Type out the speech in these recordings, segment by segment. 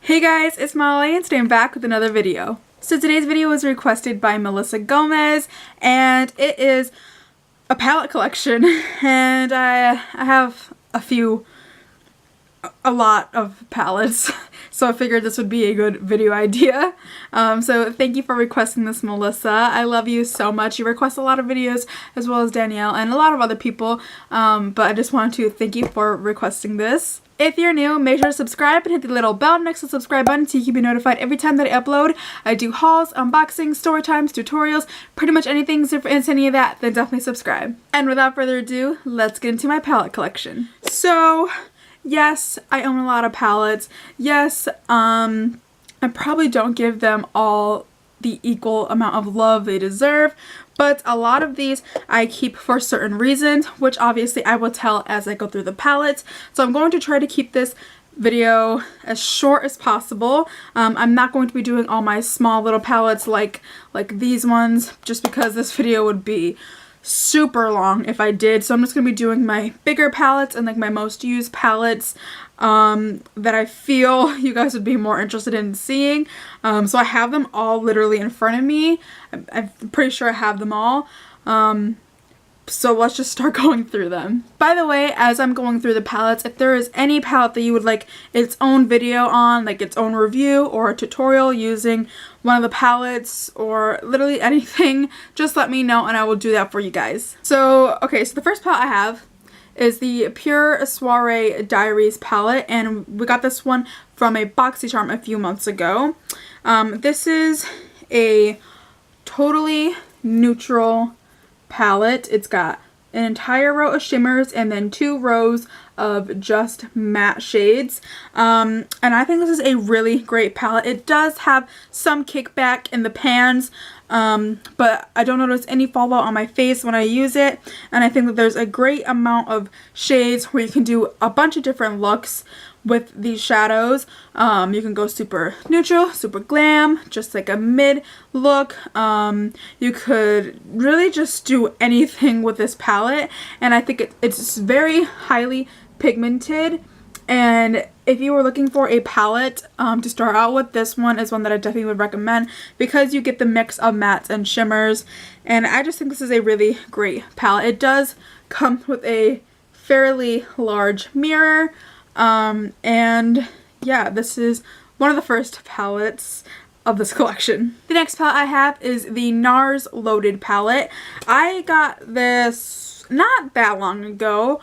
Hey guys, it's Molly and today I'm back with another video. So today's video was requested by Melissa Gomez and it is a palette collection and I have a lot of palettes, so I figured this would be a good video idea. So thank you for requesting this, Melissa. I love you so much. You request a lot of videos as well as Danielle and a lot of other people, but I just wanted to thank you for requesting this. If you're new, make sure to subscribe and hit the little bell next to the subscribe button so you can be notified every time that I upload. I do hauls, unboxings, story times, tutorials, pretty much anything. So if you're into any of that, then definitely subscribe. And without further ado, let's get into my palette collection. So yes, I own a lot of palettes. Yes, I probably don't give them all the equal amount of love they deserve, but a lot of these I keep for certain reasons, which obviously I will tell as I go through the palettes. So I'm going to try to keep this video as short as possible. I'm not going to be doing all my small little palettes like these ones, just because this video would be super long if I did. So I'm just gonna be doing my bigger palettes and like my most used palettes that I feel you guys would be more interested in seeing. So I have them all literally in front of me. I'm pretty sure I have them all. So let's just start going through them. By the way, as I'm going through the palettes, if there is any palette that you would like its own video on, like its own review or a tutorial using one of the palettes or literally anything, just let me know and I will do that for you guys. So, okay, so the first palette I have is the Pure Soiree Diaries palette, and we got this one from a BoxyCharm a few months ago. This is a totally neutral palette. It's got an entire row of shimmers and then 2 rows of just matte shades, and I think this is a really great palette. It does have some kickback in the pans, but I don't notice any fallout on my face when I use it, and I think that there's a great amount of shades where you can do a bunch of different looks with these shadows. You can go super neutral, super glam, just like a mid look. You could really just do anything with this palette, and I think it's very highly pigmented. And if you were looking for a palette to start out with, this one is one that I definitely would recommend because you get the mix of mattes and shimmers, and I just think this is a really great palette. It does come with a fairly large mirror, and yeah, this is one of the first palettes of this collection. The next palette I have is the NARS Loaded palette. I got this not that long ago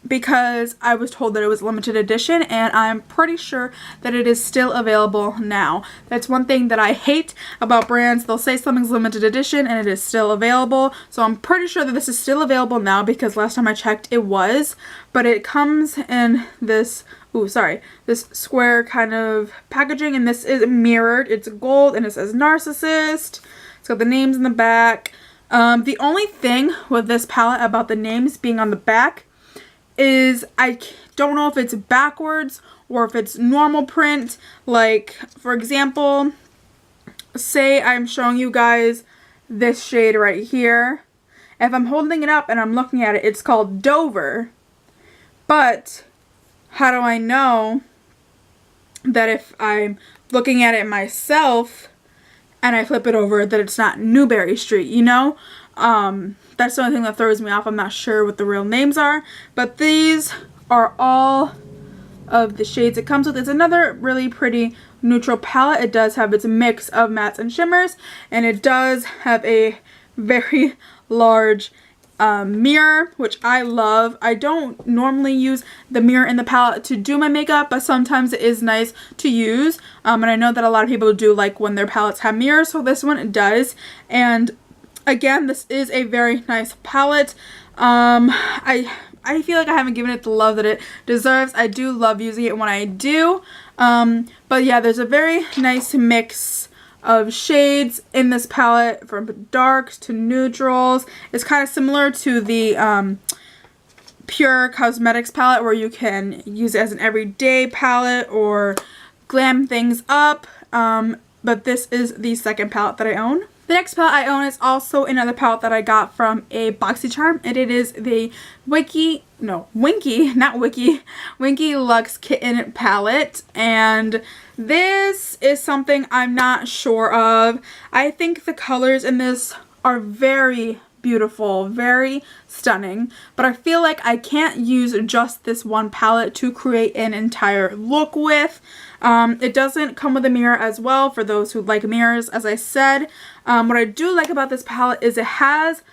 because I was told that it was limited edition, and I'm pretty sure that it is still available now. That's one thing that I hate about brands. They'll say something's limited edition and it is still available. So I'm pretty sure that this is still available now because last time I checked it was, but it comes in this this square kind of packaging, and this is mirrored. It's gold and it says Narcissist. It's got the names in the back. The only thing with this palette about the names being on the back is I don't know if it's backwards or if it's normal print. Like, for example, say I'm showing you guys this shade right here. If I'm holding it up and I'm looking at it, it's called Dover. But how do I know that if I'm looking at it myself and I flip it over that it's not Newberry Street, you know? That's the only thing that throws me off. I'm not sure what the real names are, but these are all of the shades it comes with. It's another really pretty neutral palette. It does have its mix of mattes and shimmers, and it does have a very large mirror, which I love. I don't normally use the mirror in the palette to do my makeup, but sometimes it is nice to use, and I know that a lot of people do like when their palettes have mirrors, so this one does. And again, this is a very nice palette. I feel like I haven't given it the love that it deserves. I do love using it when I do, but yeah, there's a very nice mix of shades in this palette, from darks to neutrals. It's kind of similar to the Pure Cosmetics palette, where you can use it as an everyday palette or glam things up, but this is the second palette that I own. The next palette I own is also another palette that I got from a BoxyCharm, and it is the Winky Luxe Kitten palette, and this is something I'm not sure of. I think the colors in this are very beautiful, very stunning, but I feel like I can't use just this one palette to create an entire look with. It doesn't come with a mirror as well for those who like mirrors, as I said. What I do like about this palette is it has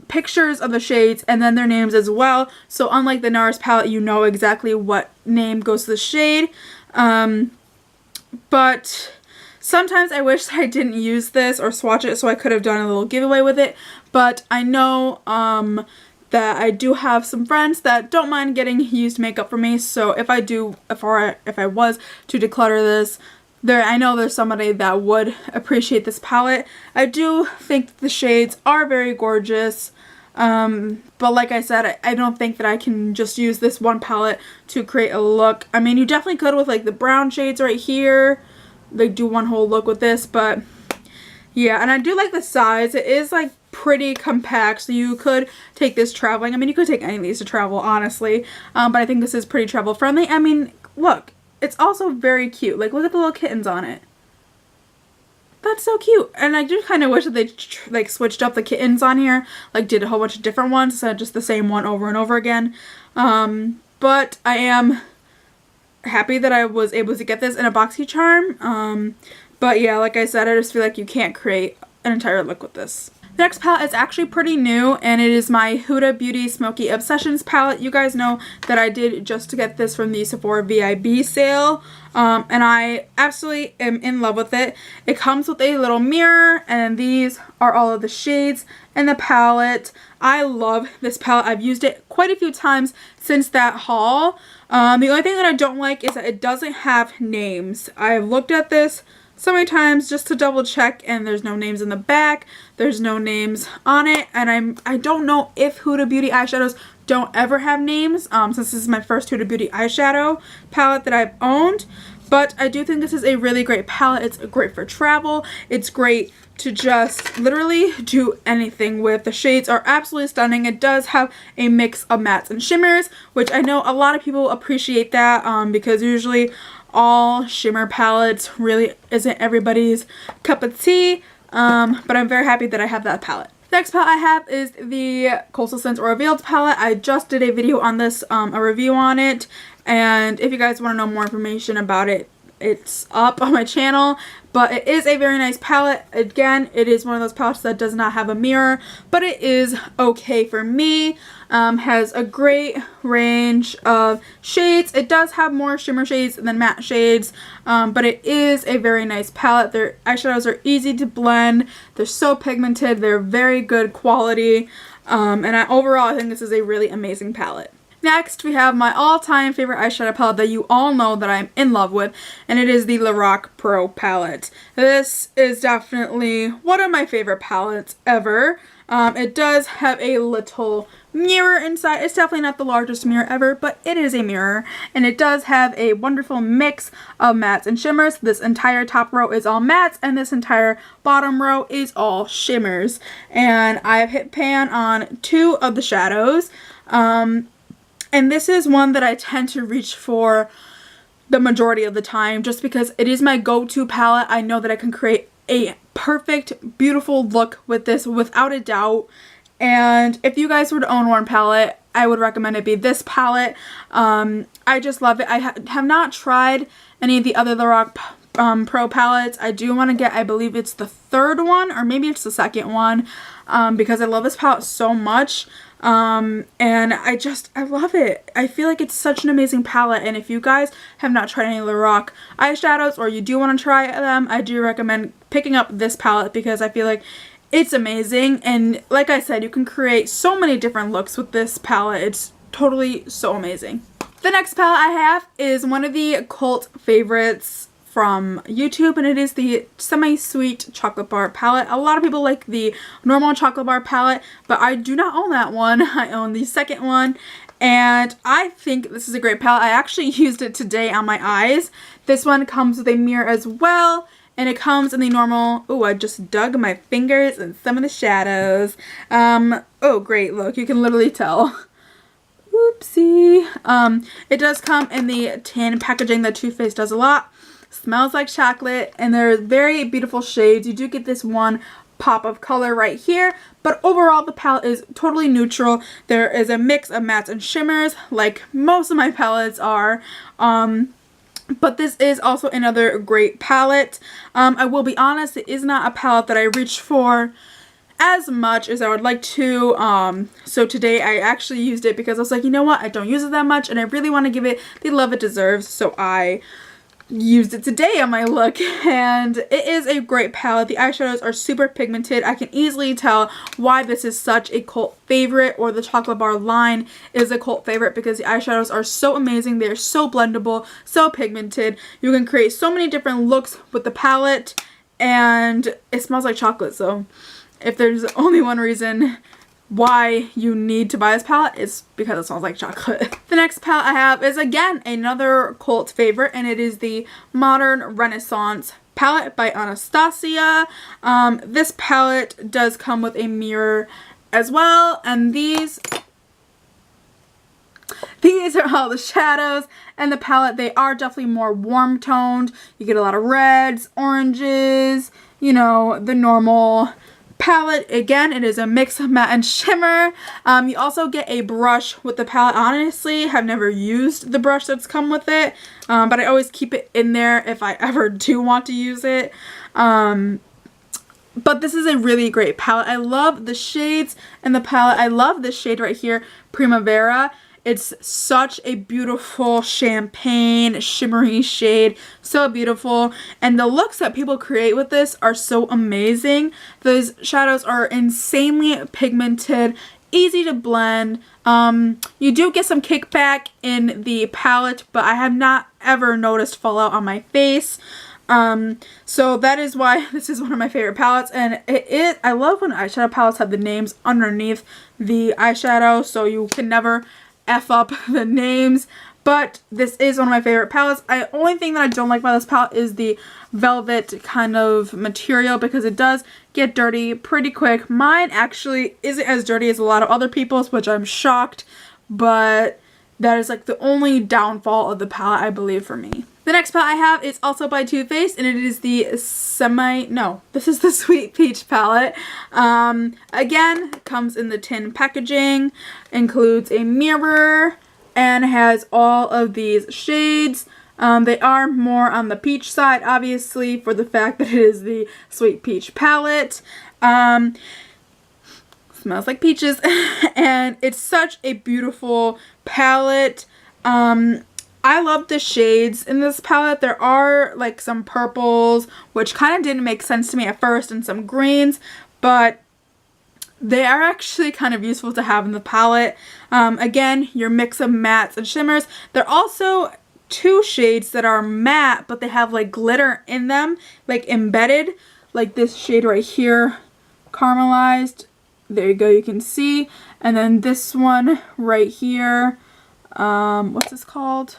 pictures of the shades and then their names as well. So unlike the NARS palette, you know exactly what name goes to the shade. But sometimes I wish I didn't use this or swatch it so I could have done a little giveaway with it. But I know that I do have some friends that don't mind getting used makeup from me. So if I was to declutter this, I know there's somebody that would appreciate this palette. I do think the shades are very gorgeous. But like I said, I don't think that I can just use this one palette to create a look. I mean, you definitely could with like the brown shades right here. Like do one whole look with this, but yeah, and I do like the size. It is like pretty compact, so you could take this traveling. I mean, you could take any of these to travel, honestly, but I think this is pretty travel friendly. I mean, look, it's also very cute. Like, look at the little kittens on it. That's so cute. And I do kind of wish that they like switched up the kittens on here, like did a whole bunch of different ones instead of just the same one over and over again. But I am happy that I was able to get this in a BoxyCharm. But yeah, like I said, I just feel like you can't create an entire look with this. The next palette is actually pretty new, and it is my Huda Beauty Smoky Obsessions palette. You guys know that I did just to get this from the Sephora VIB sale, and I absolutely am in love with it. It comes with a little mirror, and these are all of the shades in the palette. I love this palette. I've used it quite a few times since that haul. The only thing that I don't like is that it doesn't have names. I've looked at this so many times just to double check, and there's no names in the back, there's no names on it, and I don't know if Huda Beauty eyeshadows don't ever have names, since this is my first Huda Beauty eyeshadow palette that I've owned. But I do think this is a really great palette. It's great for travel. It's great to just literally do anything with. The shades are absolutely stunning. It does have a mix of mattes and shimmers, which I know a lot of people appreciate that, because usually all shimmer palettes really isn't everybody's cup of tea, but I'm very happy that I have that palette. The next palette I have is the Coastal Scents Aura Veiled palette. I just did a video on this, a review on it, and if you guys want to know more information about it, it's up on my channel. But it is a very nice palette. Again, it is one of those palettes that does not have a mirror, but it is okay for me. Has a great range of shades. It does have more shimmer shades than matte shades, but it is a very nice palette. Their eyeshadows are easy to blend. They're so pigmented. They're very good quality, and overall I think this is a really amazing palette. Next, we have my all-time favorite eyeshadow palette that you all know that I'm in love with, and it is the Lorac Pro palette. This is definitely one of my favorite palettes ever. It does have a little mirror inside. It's definitely not the largest mirror ever, but it is a mirror, and it does have a wonderful mix of mattes and shimmers. This entire top row is all mattes, and this entire bottom row is all shimmers. And I've hit pan on 2 of the shadows. And this is one that I tend to reach for the majority of the time just because it is my go-to palette. I know that I can create a perfect, beautiful look with this without a doubt. And if you guys were to own one palette, I would recommend it be this palette. I just love it. I have not tried any of the other Lorac Pro palettes. I do want to get, I believe it's the 3rd one, or maybe it's the 2nd one, because I love this palette so much. And I love it. I feel like it's such an amazing palette, and if you guys have not tried any Lorac eyeshadows or you do want to try them, I do recommend picking up this palette because I feel like it's amazing. And like I said, you can create so many different looks with this palette. It's totally so amazing. The next palette I have is one of the cult favorites from YouTube, and it is the Semi-Sweet Chocolate Bar palette. A lot of people like the normal chocolate bar palette, but I do not own that one. I own the 2nd one, and I think this is a great palette. I actually used it today on my eyes. This one comes with a mirror as well, and it comes in the normal, oh, I just dug my fingers in some of the shadows. Oh great, look, you can literally tell. Oopsie. It does come in the tin packaging that Too Faced does a lot. Smells like chocolate, and they're very beautiful shades. You do get this one pop of color right here, but overall the palette is totally neutral. There is a mix of mattes and shimmers like most of my palettes are, but this is also another great palette. I will be honest, it is not a palette that I reach for as much as I would like to. So today I actually used it because I was like, you know what, I don't use it that much and I really want to give it the love it deserves, so I used it today on my look, and it is a great palette. The eyeshadows are super pigmented. I can easily tell why this is such a cult favorite, or the chocolate bar line is a cult favorite, because the eyeshadows are so amazing. They're so blendable, so pigmented. You can create so many different looks with the palette, and it smells like chocolate. So if there's only one reason why you need to buy this palette, is because it smells like chocolate. The next palette I have is again another cult favorite, and it is the Modern Renaissance palette by Anastasia. This palette does come with a mirror as well, and these are all the shadows and the palette. They are definitely more warm toned. You get a lot of reds, oranges, you know, the normal palette. Again, it is a mix of matte and shimmer. You also get a brush with the palette. Honestly, have never used the brush that's come with it, but I always keep it in there if I ever do want to use it. But this is a really great palette. I love the shades and the palette. I love this shade right here, Primavera. It's such a beautiful champagne shimmery shade, so beautiful, and the looks that people create with this are so amazing. Those shadows are insanely pigmented, easy to blend. You do get some kickback in the palette, but I have not ever noticed fallout on my face. So that is why this is one of my favorite palettes, and I love when eyeshadow palettes have the names underneath the eyeshadow, so you can never F up the names. But this is one of my favorite palettes. The only thing that I don't like about this palette is the velvet kind of material, because it does get dirty pretty quick. Mine actually isn't as dirty as a lot of other people's, which I'm shocked, but that is like the only downfall of the palette, I believe, for me. The next palette I have is also by Too Faced, and it is the this is the Sweet Peach palette. Again, comes in the tin packaging, includes a mirror, and has all of these shades. They are more on the peach side, obviously, for the fact that it is the Sweet Peach palette. Smells like peaches, and it's such a beautiful palette. I love the shades in this palette. There are like some purples, which kind of didn't make sense to me at first, and some greens, but they are actually kind of useful to have in the palette. Again, your mix of mattes and shimmers. There are also two shades that are matte, but they have like glitter in them, like embedded, like this shade right here, caramelized. There you go, you can see. And then this one right here, what's this called?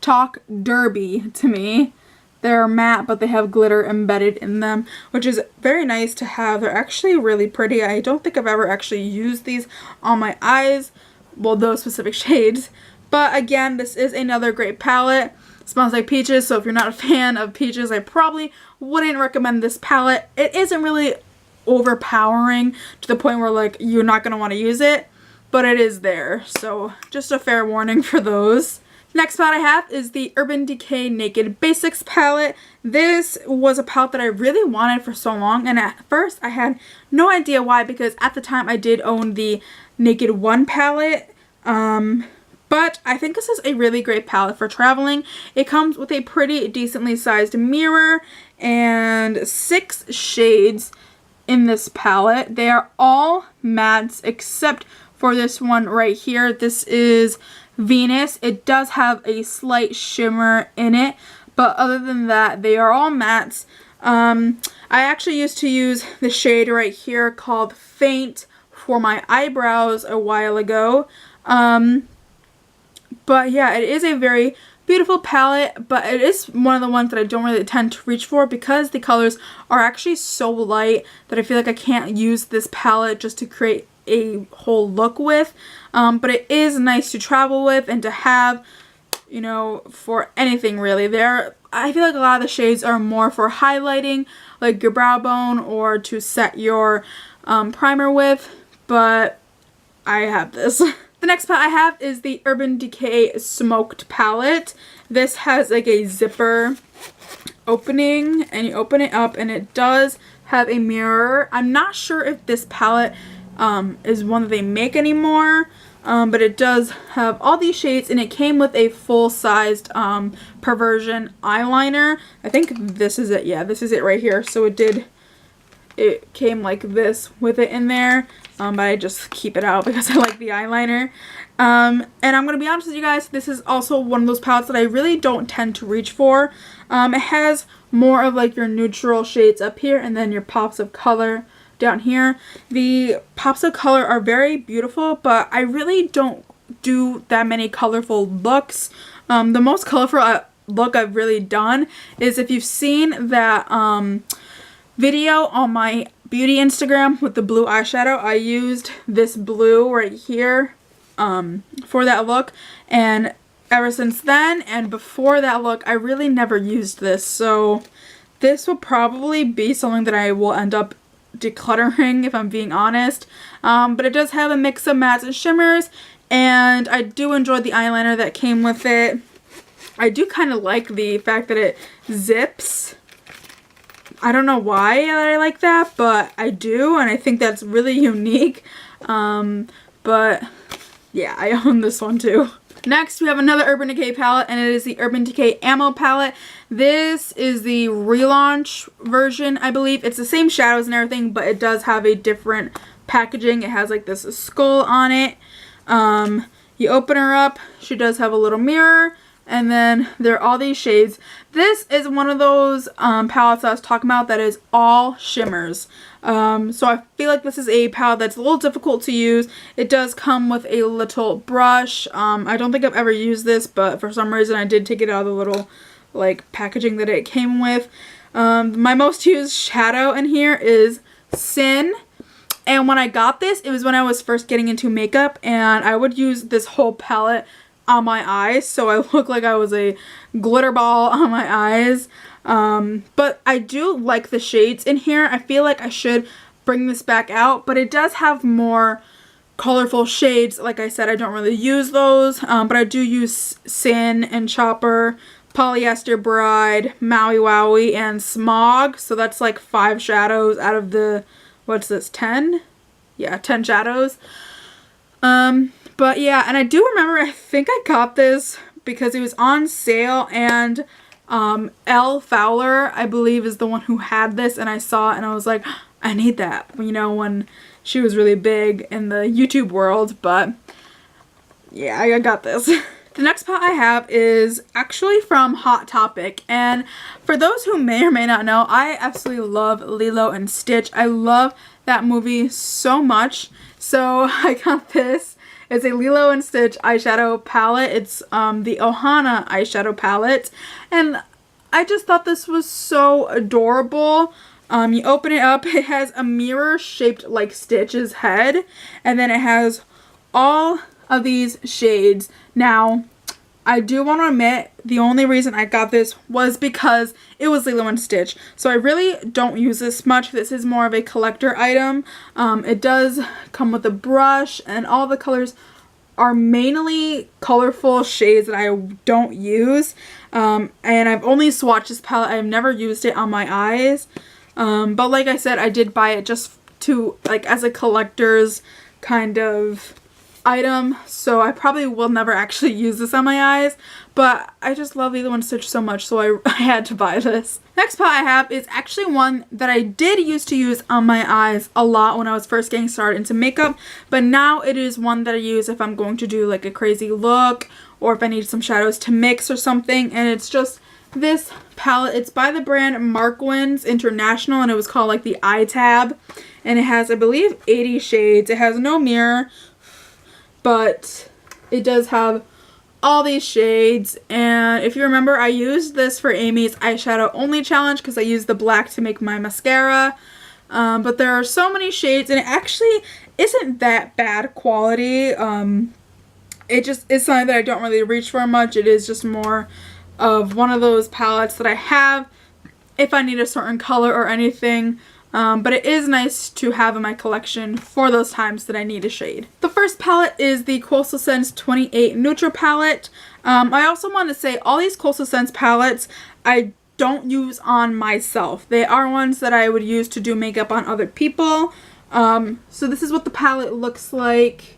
Talk Derby to me. They're matte, but they have glitter embedded in them, which is very nice to have. They're actually really pretty. I don't think I've ever actually used these on my eyes, well, those specific shades. But again, this is another great palette. It smells like peaches, so if you're not a fan of peaches, I probably wouldn't recommend this palette. It isn't really overpowering to the point where like you're not going to want to use it, but it is there, so just a fair warning for those. Next palette I have is the Urban Decay Naked Basics palette. This was a palette that I really wanted for so long, and at first I had no idea why, because at the time I did own the Naked One palette, but I think this is a really great palette for traveling. It comes with a pretty decently sized mirror and 6 shades in this palette. They are all mattes except for this one right here. This is Venus. It does have a slight shimmer in it, but other than that, they are all mattes. I actually used to use the shade right here called Faint for my eyebrows a while ago. But yeah, it is a very beautiful palette, but it is one of the ones that I don't really tend to reach for because the colors are actually so light that I feel like I can't use this palette just to create a whole look with. But it is nice to travel with and to have, you know, for anything really. I feel like a lot of the shades are more for highlighting, like your brow bone, or to set your primer with, but I have this. The next palette I have is the Urban Decay Smoked palette. This has like a zipper opening, and you open it up and it does have a mirror. I'm not sure if this palette is one that they make anymore, but it does have all these shades, and it came with a full-sized Perversion eyeliner. I think this is it. Yeah, this is it right here. So it came like this with it in there, but I just keep it out because I like the eyeliner. And I'm going to be honest with you guys, this is also one of those palettes that I really don't tend to reach for. It has more of like your neutral shades up here and then your pops of color down here. The pops of color are very beautiful, but I really don't do that many colorful looks. The most colorful look I've really done is if you've seen that video on my beauty Instagram with the blue eyeshadow. I used this blue right here for that look, and ever since then and before that look I really never used this, so this will probably be something that I will end up decluttering if I'm being honest. But it does have a mix of mattes and shimmers, and I do enjoy the eyeliner that came with it. I do kind of like the fact that it zips. I don't know why I like that, but I do, and I think that's really unique. But yeah, I own this one too. Next, we have another Urban Decay palette, and it is the Urban Decay Ammo palette. This is the relaunch version, I believe. It's the same shadows and everything, but it does have a different packaging. It has like this skull on it. You open her up, she does have a little mirror, and then there are all these shades. This is one of those palettes I was talking about that is all shimmers. So I feel like this is a palette that's a little difficult to use. It does come with a little brush. I don't think I've ever used this, but for some reason I did take it out of the little like packaging that it came with. My most used shadow in here is Sin. And when I got this, it was when I was first getting into makeup, and I would use this whole palette on my eyes, so I look like I was a glitter ball on my eyes. But I do like the shades in here. I feel like I should bring this back out, but it does have more colorful shades. Like I said, I don't really use those, but I do use Sin and Chopper, Polyester Bride, Maui Wowie, and Smog. So that's like 5 shadows out of the, what's this, 10? Yeah, 10 shadows. But yeah, and I do remember, I think I got this because it was on sale, and Elle Fowler, I believe, is the one who had this, and I saw it and I was like, I need that, you know, when she was really big in the YouTube world. But yeah, I got this. The next palette I have is actually from Hot Topic, and for those who may or may not know, I absolutely love Lilo and Stitch. I love that movie so much, so I got this. It's a Lilo and Stitch eyeshadow palette. It's the Ohana eyeshadow palette, and I just thought this was so adorable. You open it up, it has a mirror shaped like Stitch's head, and then it has all of these shades. Now, I do want to admit, the only reason I got this was because it was Lilo and Stitch. So I really don't use this much. This is more of a collector item. It does come with a brush, and all the colors are mainly colorful shades that I don't use. And I've only swatched this palette. I've never used it on my eyes. But like I said, I did buy it just to, like, as a collector's kind of item, so I probably will never actually use this on my eyes, but I just love Lilo and Stitch so much, so I had to buy this. Next palette I have is actually one that I did used to use on my eyes a lot when I was first getting started into makeup, but now it is one that I use if I'm going to do like a crazy look, or if I need some shadows to mix or something, and it's just this palette. It's by the brand Markwins International, and it was called like the Eye Tab, and it has, I believe, 80 shades. It has no mirror, but it does have all these shades. And if you remember, I used this for Amy's eyeshadow only challenge because I used the black to make my mascara. But there are so many shades, and it actually isn't that bad quality. It just is something that I don't really reach for much. It is just more of one of those palettes that I have if I need a certain color or anything. But it is nice to have in my collection for those times that I need a shade. The first palette is the Coastal Scents 28 Neutral palette. I also want to say all these Coastal Scents palettes I don't use on myself. They are ones that I would use to do makeup on other people. So this is what the palette looks like.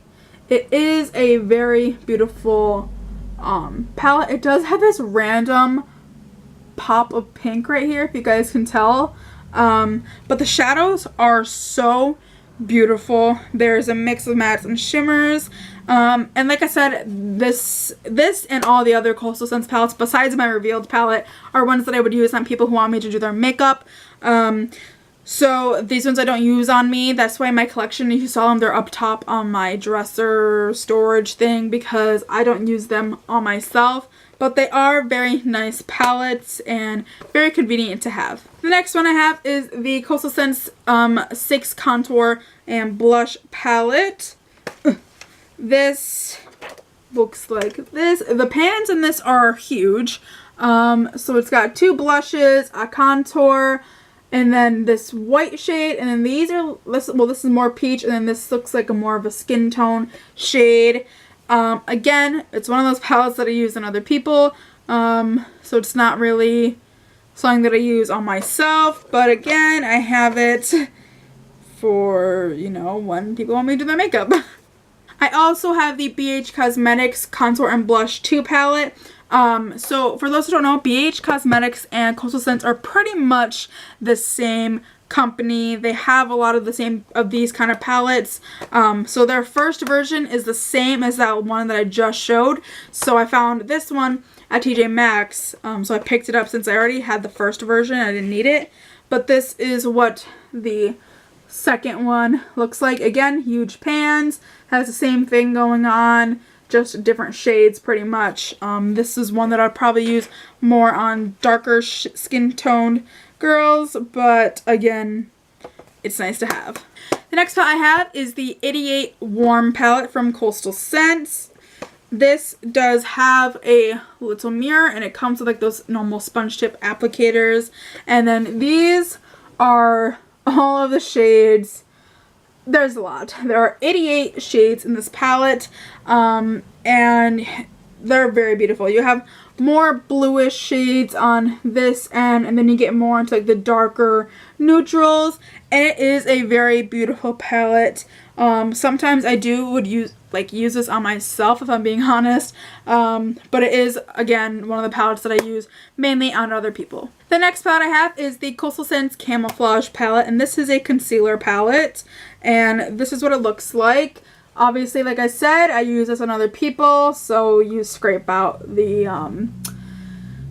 It is a very beautiful palette. It does have this random pop of pink right here, if you guys can tell. But the shadows are so beautiful. There's a mix of mattes and shimmers. And like I said, this and all the other Coastal Scents palettes, besides my Revealed palette, are ones that I would use on people who want me to do their makeup. So these ones I don't use on me. That's why my collection, if you saw them, they're up top on my dresser storage thing, because I don't use them on myself. But they are very nice palettes and very convenient to have. The next one I have is the Coastal Scents 6 Contour and Blush palette. This looks like this. The pans in this are huge. So it's got 2 blushes, a contour, and then this white shade, and then these are, this is more peach, and then this looks like a more of a skin tone shade. Again, it's one of those palettes that I use on other people, so it's not really something that I use on myself, but again, I have it for, you know, when people want me to do their makeup. I also have the BH Cosmetics Contour and Blush 2 palette. So for those who don't know, BH Cosmetics and Coastal Scents are pretty much the same company. They have a lot of the same of these kind of palettes. So their first version is the same as that one that I just showed. So I found this one at TJ Maxx. So I picked it up since I already had the first version. I didn't need it. But this is what the second one looks like. Again, huge pans. Has the same thing going on, just different shades pretty much. This is one that I'd probably use more on darker skin toned girls, but again, it's nice to have. The next palette I have is the 88 Warm palette from Coastal Scents. This does have a little mirror, and it comes with like those normal sponge tip applicators, and then these are all of the shades. There's a lot. There are 88 shades in this palette, and they're very beautiful. You have more bluish shades on this end, and then you get more into like the darker neutrals, and it is a very beautiful palette. Sometimes I would use this on myself, if I'm being honest, but it is, again, one of the palettes that I use mainly on other people. The next palette I have is the Coastal Scents Camouflage palette, and this is a concealer palette, and this is what it looks like. Obviously, like I said, I use this on other people, so you scrape out the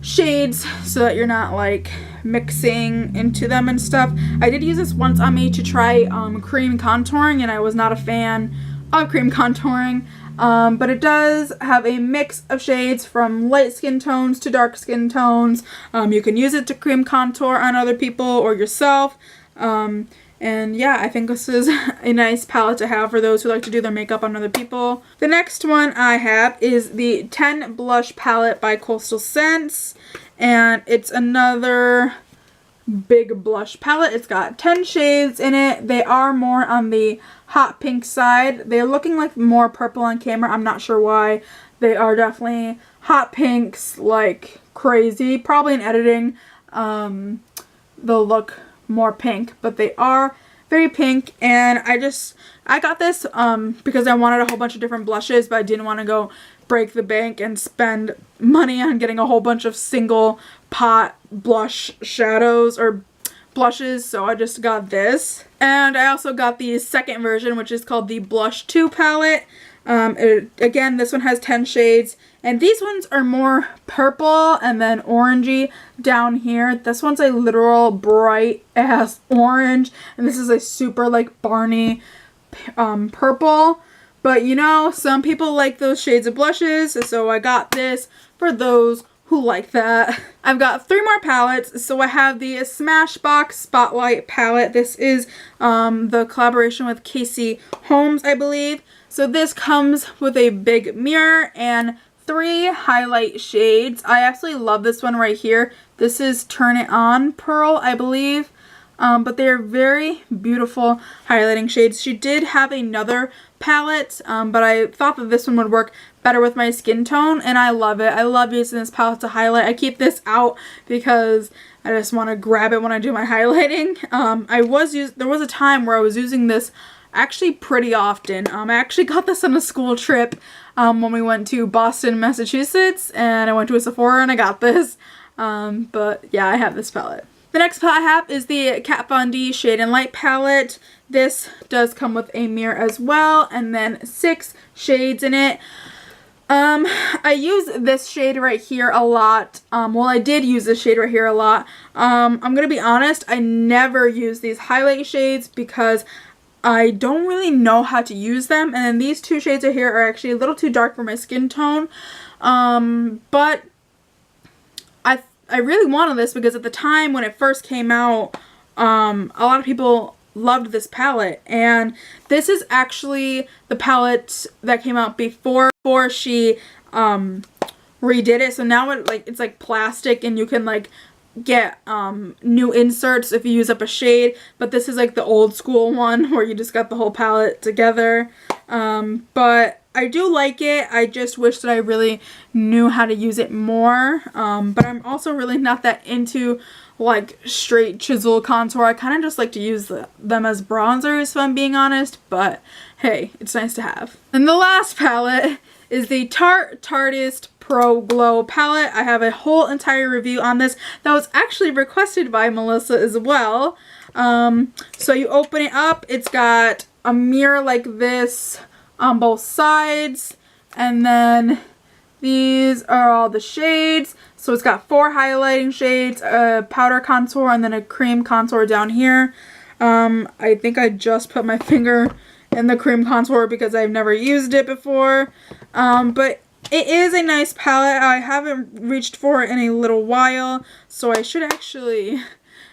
shades so that you're not like mixing into them and stuff. I did use this once on me to try cream contouring, and I was not a fan of cream contouring, but it does have a mix of shades from light skin tones to dark skin tones. You can use it to cream contour on other people or yourself. And yeah, I think this is a nice palette to have for those who like to do their makeup on other people. The next one I have is the 10 Blush palette by Coastal Scents, and it's another big blush palette. It's got 10 shades in it. They are more on the hot pink side. They're looking like more purple on camera. I'm not sure why. They are definitely hot pinks like crazy. Probably in editing they'll look more pink, but they are very pink, and I got this because I wanted a whole bunch of different blushes, but I didn't want to go break the bank and spend money on getting a whole bunch of single pot blush shadows or blushes, so I just got this. And I also got the second version, which is called the Blush 2 palette. Again, this one has 10 shades, and these ones are more purple and then orangey down here. This one's a literal bright ass orange, and this is a super like Barney purple. But you know, some people like those shades of blushes, so I got this for those who like that. I've got 3 more palettes. So I have the Smashbox Spotlight palette. This is the collaboration with Casey Holmes, I believe. So this comes with a big mirror and 3 highlight shades. I absolutely love this one right here. This is Turn It On Pearl, I believe. But they're very beautiful highlighting shades. She did have another palette, but I thought that this one would work better with my skin tone, and I love it. I love using this palette to highlight. I keep this out because I just want to grab it when I do my highlighting. There was a time where I was using this actually pretty often. I actually got this on a school trip when we went to Boston, Massachusetts, and I went to a Sephora and I got this. But yeah, I have this palette. The next palette I have is the Kat Von D Shade and Light palette. This does come with a mirror as well, and then 6 shades in it. I use this shade right here a lot. Well, I did use this shade right here a lot. I'm gonna be honest, I never use these highlight shades because I don't really know how to use them, and then these 2 shades right here are actually a little too dark for my skin tone. But I really wanted this because at the time when it first came out, a lot of people loved this palette, and this is actually the palette that came out before she redid it. So now it's like plastic, and you can like get new inserts if you use up a shade, but this is like the old school one where you just got the whole palette together. But I do like it. I just wish that I really knew how to use it more. But I'm also really not that into like straight chisel contour. I kind of just like to use them as bronzers, if I'm being honest, but hey, it's nice to have. And the last palette is the Tarte Tartist Pro Glow palette. I have a whole entire review on this that was actually requested by Melissa as well. So you open it up, it's got a mirror like this on both sides, and then these are all the shades. So it's got 4 highlighting shades, a powder contour, and then a cream contour down here. I think I just put my finger in the cream contour because I've never used it before. But it is a nice palette. I haven't reached for it in a little while, so I should actually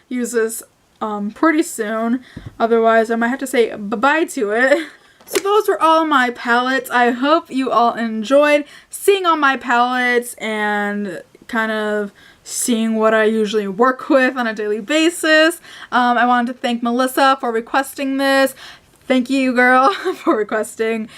use this pretty soon. Otherwise, I might have to say bye-bye to it. So those were all my palettes. I hope you all enjoyed seeing all my palettes and kind of seeing what I usually work with on a daily basis. I wanted to thank Melissa for requesting this. Thank you, girl, for requesting.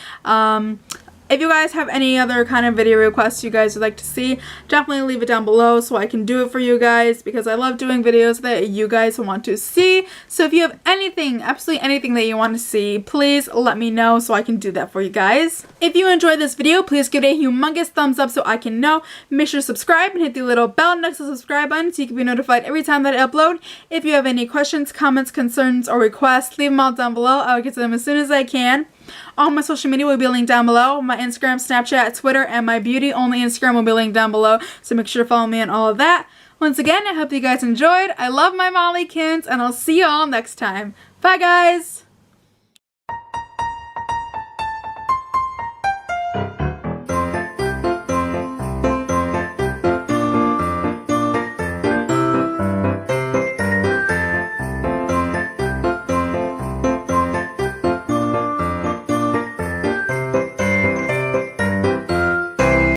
If you guys have any other kind of video requests you guys would like to see, definitely leave it down below so I can do it for you guys, because I love doing videos that you guys want to see. So if you have anything, absolutely anything that you want to see, please let me know so I can do that for you guys. If you enjoyed this video, please give it a humongous thumbs up so I can know. Make sure to subscribe and hit the little bell next to the subscribe button so you can be notified every time that I upload. If you have any questions, comments, concerns, or requests, leave them all down below. I'll get to them as soon as I can. All my social media will be linked down below. My Instagram, Snapchat, Twitter, and my beauty only Instagram will be linked down below. So make sure to follow me on all of that. Once again, I hope you guys enjoyed. I love my Mollykins, and I'll see you all next time. Bye, guys!